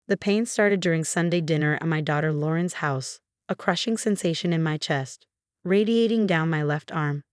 The pain started during Sunday dinner at my daughter Lauren's house, a crushing sensation in my chest, radiating down my left arm.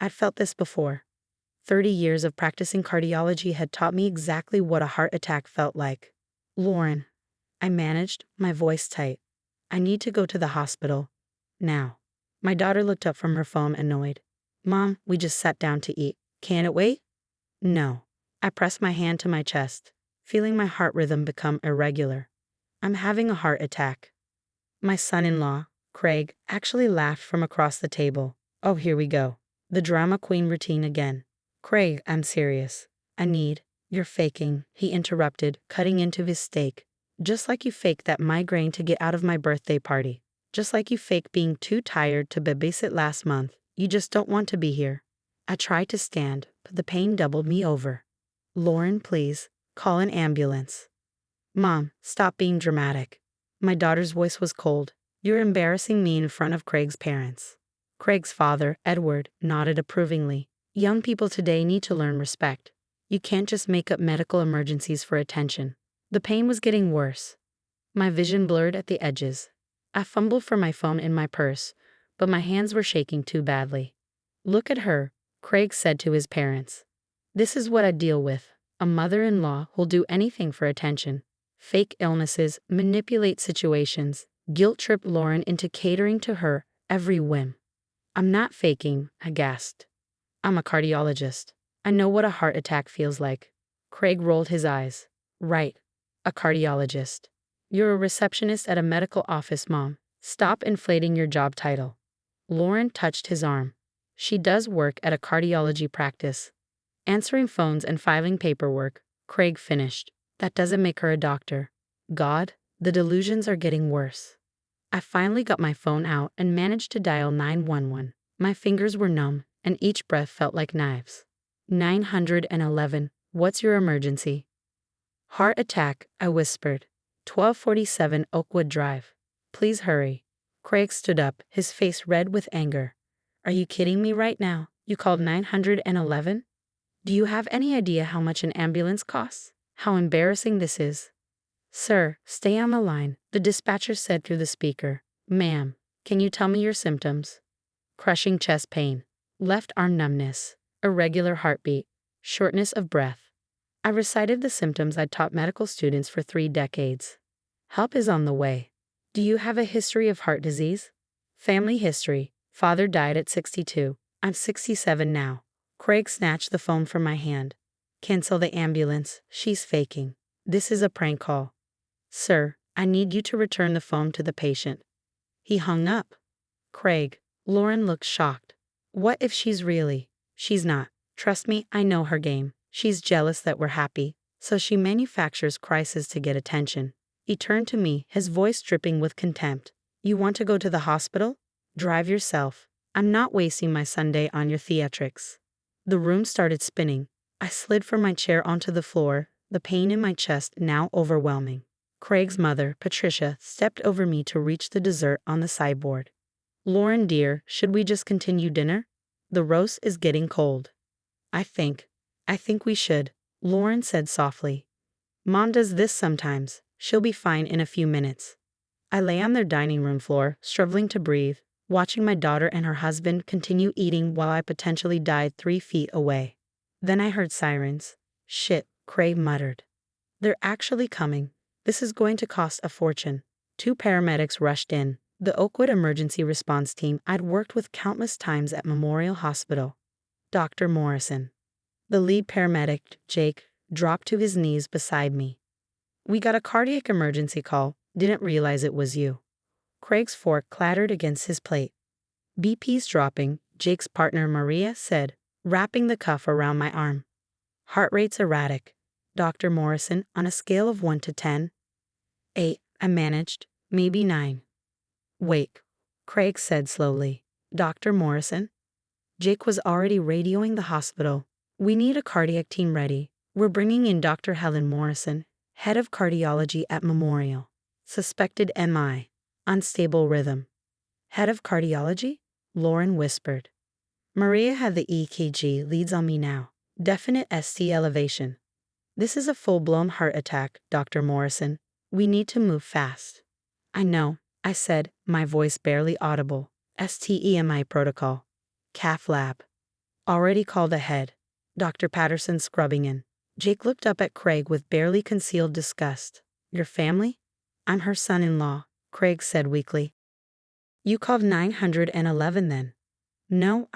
I'd felt this before. 30 years of practicing cardiology had taught me exactly what a heart attack felt like. Lauren, I managed, my voice tight. I need to go to the hospital. Now. My daughter looked up from her phone, annoyed. Mom, we just sat down to eat. Can it wait? No. I pressed my hand to my chest, feeling my heart rhythm become irregular. I'm having a heart attack. My son-in-law, Craig, actually laughed from across the table. Oh, here we go. The drama queen routine again. Craig, I'm serious. You're faking, he interrupted, cutting into his steak. Just like you faked that migraine to get out of my birthday party. Just like you faked being too tired to babysit last month. You just don't want to be here. I tried to stand, but the pain doubled me over. Lauren, please, call an ambulance. Mom, stop being dramatic. My daughter's voice was cold. You're embarrassing me in front of Craig's parents. Craig's father, Edward, nodded approvingly. Young people today need to learn respect. You can't just make up medical emergencies for attention. The pain was getting worse. My vision blurred at the edges. I fumbled for my phone in my purse, but my hands were shaking too badly. Look at her, Craig said to his parents. This is what I deal with. A mother-in-law who'll do anything for attention. Fake illnesses, manipulate situations, guilt-trip Lauren into catering to her every whim. I'm not faking, I gasped. I'm a cardiologist. I know what a heart attack feels like. Craig rolled his eyes. Right. A cardiologist. You're a receptionist at a medical office, Mom. Stop inflating your job title. Lauren touched his arm. She does work at a cardiology practice. Answering phones and filing paperwork, Craig finished. That doesn't make her a doctor. God, the delusions are getting worse. I finally got my phone out and managed to dial 911. My fingers were numb, and each breath felt like knives. 911, what's your emergency? Heart attack, I whispered. 1247 Oakwood Drive. Please hurry. Craig stood up, his face red with anger. Are you kidding me right now? You called 911? Do you have any idea how much an ambulance costs? How embarrassing this is. Sir, stay on the line, the dispatcher said through the speaker. Ma'am, can you tell me your symptoms? Crushing chest pain, left arm numbness, irregular heartbeat, shortness of breath. I recited the symptoms I'd taught medical students for 3 decades. Help is on the way. Do you have a history of heart disease? Family history. Father died at 62. I'm 67 now. Craig snatched the phone from my hand. Cancel the ambulance. She's faking. This is a prank call. Sir, I need you to return the phone to the patient. He hung up. Craig. Lauren looked shocked. What if she's really? She's not. Trust me, I know her game. She's jealous that we're happy, so she manufactures crises to get attention. He turned to me, his voice dripping with contempt. You want to go to the hospital? Drive yourself. I'm not wasting my Sunday on your theatrics. The room started spinning. I slid from my chair onto the floor, the pain in my chest now overwhelming. Craig's mother, Patricia, stepped over me to reach the dessert on the sideboard. Lauren dear, should we just continue dinner? The roast is getting cold. I think we should, Lauren said softly. Mom does this sometimes. She'll be fine in a few minutes. I lay on their dining room floor, struggling to breathe, watching my daughter and her husband continue eating while I potentially died 3 feet away. Then I heard sirens. Shit, Craig muttered. They're actually coming. This is going to cost a fortune. 2 paramedics rushed in, the Oakwood emergency response team I'd worked with countless times at Memorial Hospital. Dr. Morrison. The lead paramedic, Jake, dropped to his knees beside me. We got a cardiac emergency call, didn't realize it was you. Craig's fork clattered against his plate. BP's dropping, Jake's partner Maria said, wrapping the cuff around my arm. Heart rate's erratic. Dr. Morrison, on a scale of 1 to 10. 8, I managed, maybe 9. Wake, Craig said slowly. Dr. Morrison? Jake was already radioing the hospital. We need a cardiac team ready. We're bringing in Dr. Helen Morrison, head of cardiology at Memorial. Suspected MI. Unstable rhythm. Head of cardiology? Lauren whispered. Maria had the EKG leads on me now. Definite ST elevation. This is a full-blown heart attack, Dr. Morrison. We need to move fast. I know, I said, my voice barely audible. STEMI protocol. Cath lab. Already called ahead. Dr. Patterson scrubbing in. Jake looked up at Craig with barely concealed disgust. Your family? I'm her son-in-law, Craig said weakly. You called 911 then? No,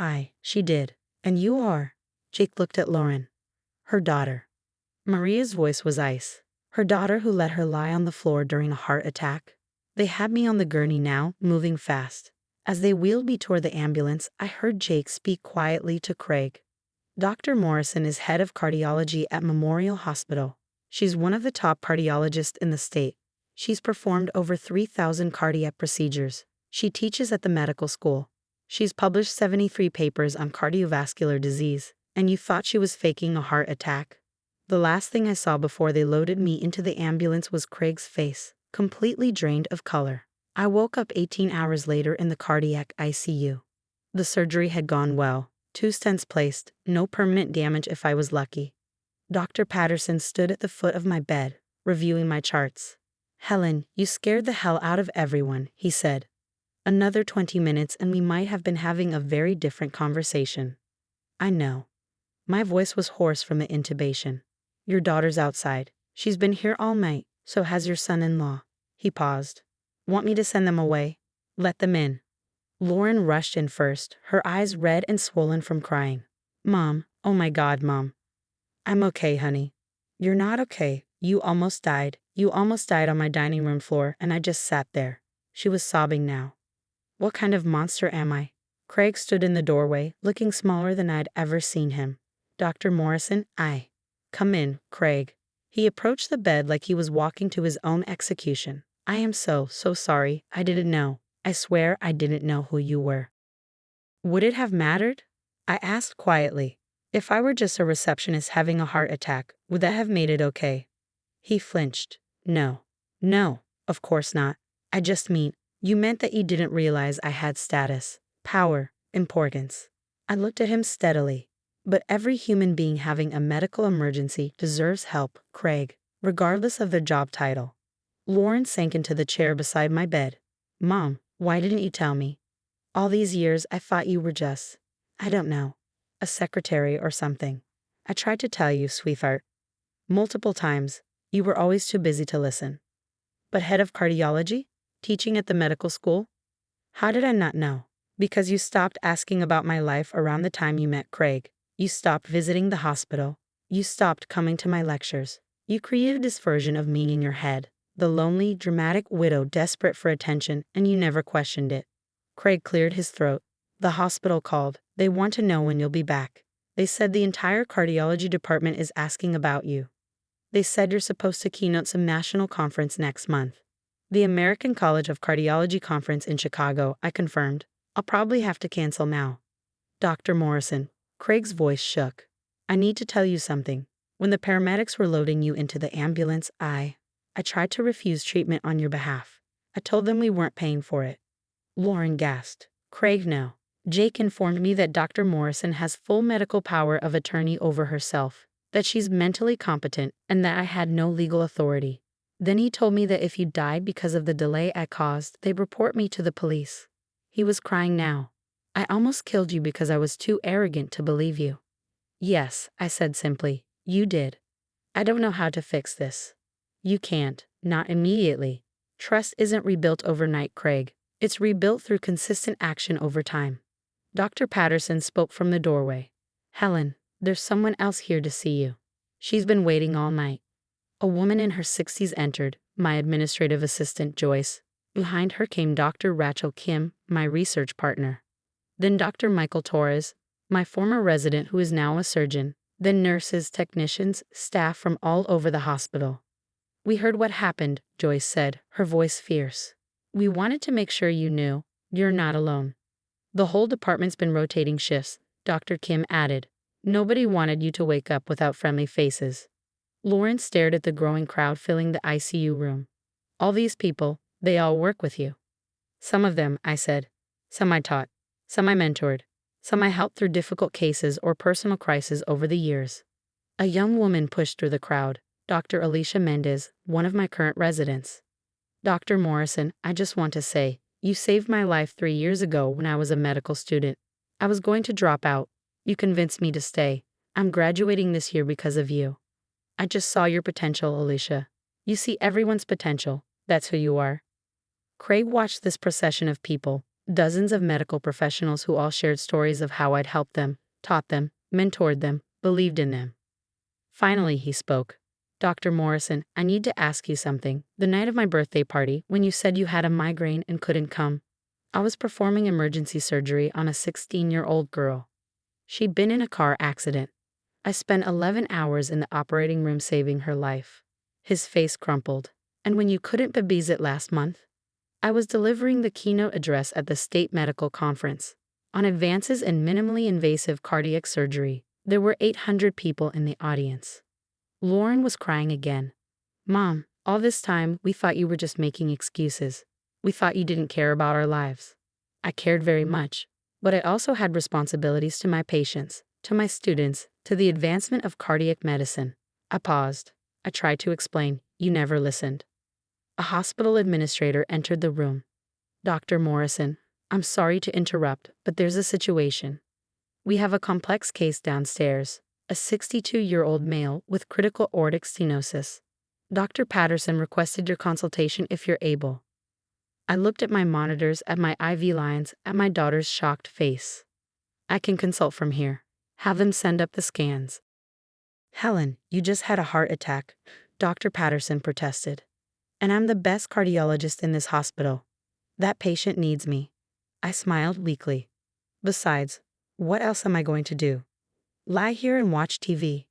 she did. And you are? Jake looked at Lauren. Her daughter. Maria's voice was ice. Her daughter who let her lie on the floor during a heart attack. They had me on the gurney now, moving fast. As they wheeled me toward the ambulance, I heard Jake speak quietly to Craig. Dr. Morrison is head of cardiology at Memorial Hospital. She's one of the top cardiologists in the state. She's performed over 3,000 cardiac procedures. She teaches at the medical school. She's published 73 papers on cardiovascular disease, and you thought she was faking a heart attack? The last thing I saw before they loaded me into the ambulance was Craig's face, completely drained of color. I woke up 18 hours later in the cardiac ICU. The surgery had gone well. 2 stents placed, no permanent damage if I was lucky. Dr. Patterson stood at the foot of my bed, reviewing my charts. Helen, you scared the hell out of everyone, he said. Another 20 minutes and we might have been having a very different conversation. I know. My voice was hoarse from the intubation. Your daughter's outside. She's been here all night, so has your son-in-law. He paused. Want me to send them away? Let them in. Lauren rushed in first, her eyes red and swollen from crying. Mom, oh my God, Mom. I'm okay, honey. You're not okay. You almost died. You almost died on my dining room floor, and I just sat there. She was sobbing now. What kind of monster am I? Craig stood in the doorway, looking smaller than I'd ever seen him. Dr. Morrison, Come in, Craig. He approached the bed like he was walking to his own execution. I am so sorry. I didn't know. I swear I didn't know who you were. Would it have mattered? I asked quietly. If I were just a receptionist having a heart attack, would that have made it okay? He flinched. No, of course not. I just mean, you meant that you didn't realize I had status, power, importance. I looked at him steadily. But every human being having a medical emergency deserves help, Craig, regardless of their job title. Lauren sank into the chair beside my bed. Mom, why didn't you tell me? All these years I thought you were just, I don't know, a secretary or something. I tried to tell you, sweetheart. Multiple times. You were always too busy to listen. But head of cardiology? Teaching at the medical school? How did I not know? Because you stopped asking about my life around the time you met Craig. You stopped visiting the hospital. You stopped coming to my lectures. You created this version of me in your head, the lonely, dramatic widow desperate for attention, and you never questioned it. Craig cleared his throat. The hospital called. They want to know when you'll be back. They said the entire cardiology department is asking about you. They said you're supposed to keynote some national conference next month. The American College of Cardiology conference in Chicago, I confirmed. I'll probably have to cancel now. Dr. Morrison. Craig's voice shook. I need to tell you something. When the paramedics were loading you into the ambulance, I tried to refuse treatment on your behalf. I told them we weren't paying for it. Lauren gasped. Craig, no. Jake informed me that Dr. Morrison has full medical power of attorney over herself, that she's mentally competent, and that I had no legal authority. Then he told me that if you died because of the delay I caused, they'd report me to the police. He was crying now. I almost killed you because I was too arrogant to believe you. Yes, I said simply. You did. I don't know how to fix this. You can't, not immediately. Trust isn't rebuilt overnight, Craig. It's rebuilt through consistent action over time. Dr. Patterson spoke from the doorway. Helen, there's someone else here to see you. She's been waiting all night. A woman in her 60s entered, my administrative assistant Joyce. Behind her came Dr. Rachel Kim, my research partner. Then Dr. Michael Torres, my former resident who is now a surgeon. Then nurses, technicians, staff from all over the hospital. We heard what happened, Joyce said, her voice fierce. We wanted to make sure you knew, you're not alone. The whole department's been rotating shifts, Dr. Kim added. Nobody wanted you to wake up without friendly faces. Lauren stared at the growing crowd filling the ICU room. All these people, they all work with you. Some of them, I said. Some I taught. Some I mentored. Some I helped through difficult cases or personal crises over the years. A young woman pushed through the crowd. Dr. Alicia Mendez, one of my current residents. Dr. Morrison, I just want to say, you saved my life 3 years ago when I was a medical student. I was going to drop out. You convinced me to stay. I'm graduating this year because of you. I just saw your potential, Alicia. You see everyone's potential. That's who you are. Craig watched this procession of people, dozens of medical professionals who all shared stories of how I'd helped them, taught them, mentored them, believed in them. Finally, he spoke. Dr. Morrison, I need to ask you something. The night of my birthday party, when you said you had a migraine and couldn't come, I was performing emergency surgery on a 16-year-old girl. She'd been in a car accident. I spent 11 hours in the operating room saving her life. His face crumpled. And when you couldn't bebees it last month? I was delivering the keynote address at the state medical conference on advances in minimally invasive cardiac surgery. There were 800 people in the audience. Lauren was crying again. Mom, all this time we thought you were just making excuses. We thought you didn't care about our lives. I cared very much, but I also had responsibilities to my patients, to my students, to the advancement of cardiac medicine. I paused. I tried to explain. You never listened. A hospital administrator entered the room. Dr. Morrison, I'm sorry to interrupt, but there's a situation. We have a complex case downstairs, a 62-year-old male with critical aortic stenosis. Dr. Patterson requested your consultation if you're able. I looked at my monitors, at my IV lines, at my daughter's shocked face. I can consult from here. Have them send up the scans. Helen, you just had a heart attack, Dr. Patterson protested. And I'm the best cardiologist in this hospital. That patient needs me. I smiled weakly. Besides, what else am I going to do? Lie here and watch TV.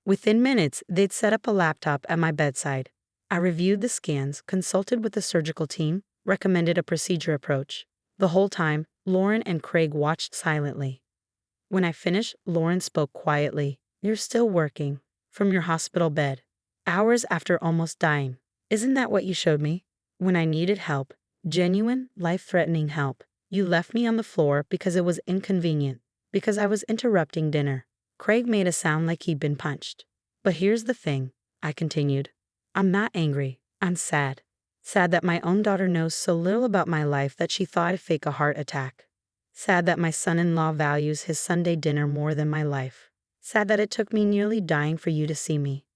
Within minutes, they'd set up a laptop at my bedside. I reviewed the scans, consulted with the surgical team, recommended a procedure approach. The whole time, Lauren and Craig watched silently. When I finished, Lauren spoke quietly. You're still working. From your hospital bed. Hours after almost dying. Isn't that what you showed me? When I needed help, genuine, life-threatening help, you left me on the floor because it was inconvenient, because I was interrupting dinner. Craig made a sound like he'd been punched. But here's the thing, I continued. I'm not angry. I'm sad. Sad that my own daughter knows so little about my life that she thought I'd fake a heart attack. Sad that my son-in-law values his Sunday dinner more than my life. Sad that it took me nearly dying for you to see me.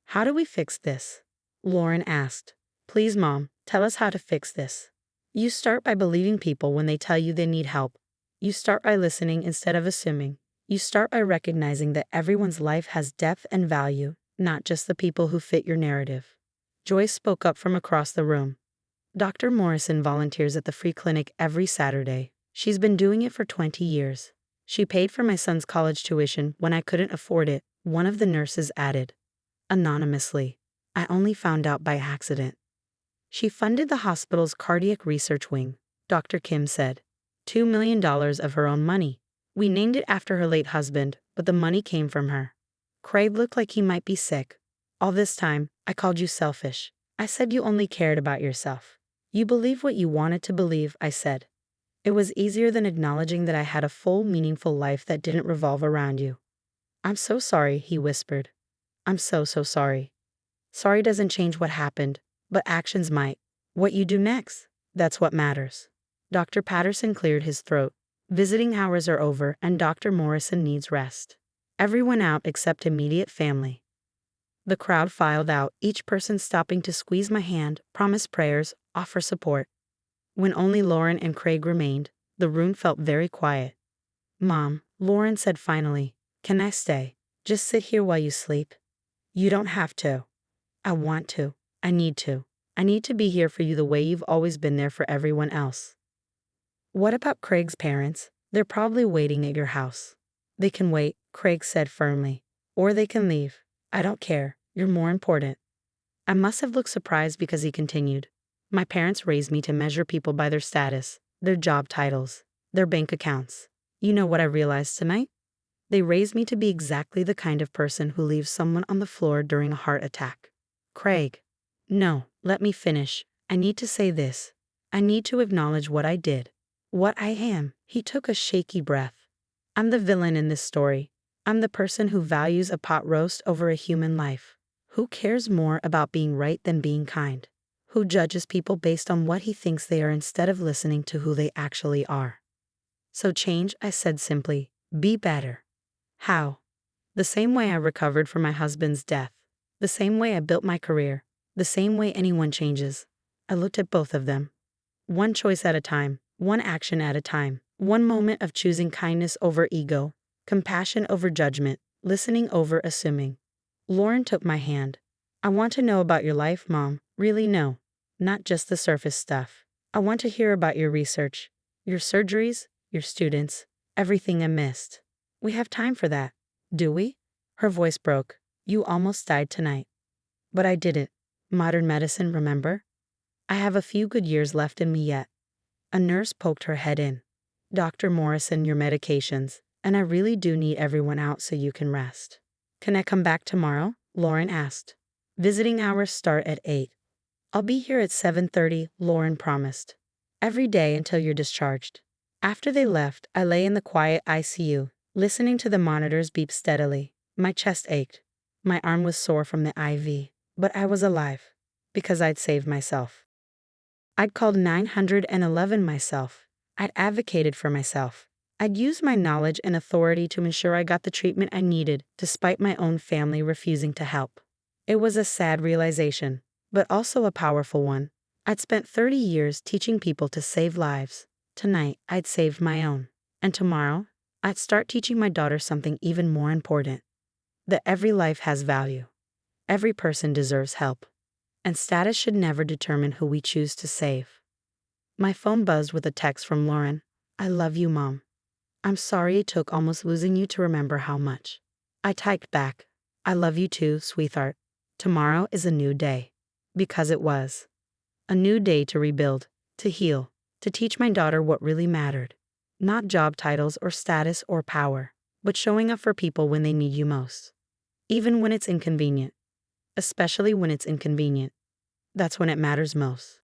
How do we fix this? Lauren asked. Please, Mom, tell us how to fix this. You start by believing people when they tell you they need help. You start by listening instead of assuming. You start by recognizing that everyone's life has depth and value, not just the people who fit your narrative. Joyce spoke up from across the room. Dr. Morrison volunteers at the free clinic every Saturday. She's been doing it for 20 years. She paid for my son's college tuition when I couldn't afford it, one of the nurses added. Anonymously. I only found out by accident. She funded the hospital's cardiac research wing, Dr. Kim said. $2 million of her own money. We named it after her late husband, but the money came from her. Craig looked like he might be sick. All this time, I called you selfish. I said you only cared about yourself. You believe what you wanted to believe, I said. It was easier than acknowledging that I had a full, meaningful life that didn't revolve around you. I'm so sorry, he whispered. I'm so sorry. Sorry doesn't change what happened, but actions might. What you do next, that's what matters. Dr. Patterson cleared his throat. Visiting hours are over and Dr. Morrison needs rest. Everyone out except immediate family. The crowd filed out, each person stopping to squeeze my hand, promise prayers, offer support. When only Lauren and Craig remained, the room felt very quiet. Mom, Lauren said finally, can I stay? Just sit here while you sleep? You don't have to. I want to. I need to. I need to be here for you the way you've always been there for everyone else. What about Craig's parents? They're probably waiting at your house. They can wait, Craig said firmly. Or they can leave. I don't care. You're more important. I must have looked surprised because he continued. My parents raised me to measure people by their status, their job titles, their bank accounts. You know what I realized tonight? They raised me to be exactly the kind of person who leaves someone on the floor during a heart attack. Craig. No, let me finish. I need to say this. I need to acknowledge what I did. What I am. He took a shaky breath. I'm the villain in this story. I'm the person who values a pot roast over a human life. Who cares more about being right than being kind? Who judges people based on what he thinks they are instead of listening to who they actually are? So change, I said simply. Be better. How? The same way I recovered from my husband's death. The same way I built my career. The same way anyone changes. I looked at both of them. One choice at a time, one action at a time, one moment of choosing kindness over ego, compassion over judgment, listening over assuming. Lauren took my hand. I want to know about your life, Mom. Really know. Not just the surface stuff. I want to hear about your research, your surgeries, your students, everything I missed. We have time for that, do we? Her voice broke. You almost died tonight. But I didn't. Modern medicine, remember? I have a few good years left in me yet. A nurse poked her head in. Dr. Morrison, your medications, and I really do need everyone out so you can rest. Can I come back tomorrow? Lauren asked. Visiting hours start at 8. I'll be here at 7:30, Lauren promised. Every day until you're discharged. After they left, I lay in the quiet ICU, listening to the monitors beep steadily. My chest ached. My arm was sore from the IV, but I was alive because I'd saved myself. I'd called 911 myself. I'd advocated for myself. I'd used my knowledge and authority to ensure I got the treatment I needed, despite my own family refusing to help. It was a sad realization, but also a powerful one. I'd spent 30 years teaching people to save lives. Tonight, I'd saved my own. And tomorrow, I'd start teaching my daughter something even more important. That every life has value. Every person deserves help. And status should never determine who we choose to save. My phone buzzed with a text from Lauren. I love you, Mom. I'm sorry it took almost losing you to remember how much. I typed back. I love you too, sweetheart. Tomorrow is a new day. Because it was. A new day to rebuild, to heal, to teach my daughter what really mattered. Not job titles or status or power, but showing up for people when they need you most. Even when it's inconvenient. Especially when it's inconvenient. That's when it matters most.